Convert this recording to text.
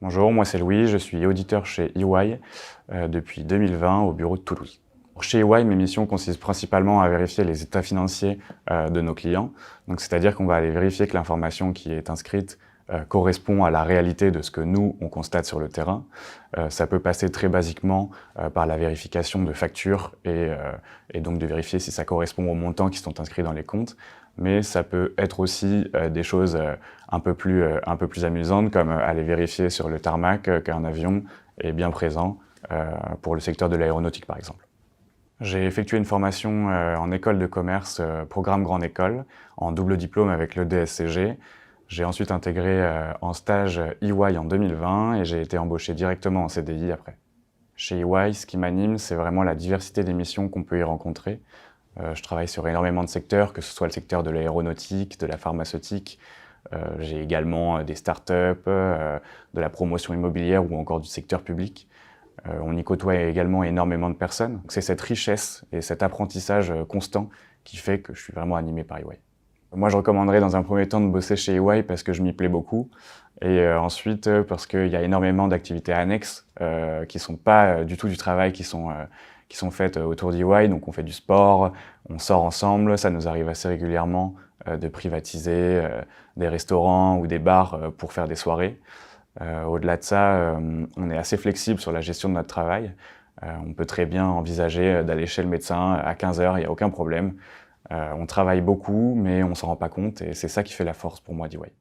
Bonjour, moi c'est Louis, je suis auditeur chez EY depuis 2020 au bureau de Toulouse. Chez EY, mes missions consistent principalement à vérifier les états financiers de nos clients. Donc, c'est-à-dire qu'on va aller vérifier que l'information qui est inscrite correspond à la réalité de ce que nous, on constate sur le terrain. Ça peut passer très basiquement par la vérification de factures et donc de vérifier si ça correspond aux montants qui sont inscrits dans les comptes. Mais ça peut être aussi des choses un peu plus amusantes, comme aller vérifier sur le tarmac qu'un avion est bien présent pour le secteur de l'aéronautique, par exemple. J'ai effectué une formation en école de commerce, programme Grande École, en double diplôme avec le DSCG. J'ai ensuite intégré en stage EY en 2020 et j'ai été embauché directement en CDI après. Chez EY, ce qui m'anime, c'est vraiment la diversité des missions qu'on peut y rencontrer. Je travaille sur énormément de secteurs, que ce soit le secteur de l'aéronautique, de la pharmaceutique. J'ai également des startups, de la promotion immobilière ou encore du secteur public. On y côtoie également énormément de personnes. C'est cette richesse et cet apprentissage constant qui fait que je suis vraiment animé par EY. Moi, je recommanderais dans un premier temps de bosser chez EY parce que je m'y plais beaucoup. Et ensuite, parce qu'il y a énormément d'activités annexes qui ne sont pas du tout du travail, qui sont faites autour d'EY. Donc on fait du sport, on sort ensemble. Ça nous arrive assez régulièrement de privatiser des restaurants ou des bars pour faire des soirées. Au-delà de ça, on est assez flexible sur la gestion de notre travail. On peut très bien envisager d'aller chez le médecin à 15 heures, il n'y a aucun problème. On travaille beaucoup, mais on ne s'en rend pas compte et c'est ça qui fait la force pour moi d'EY.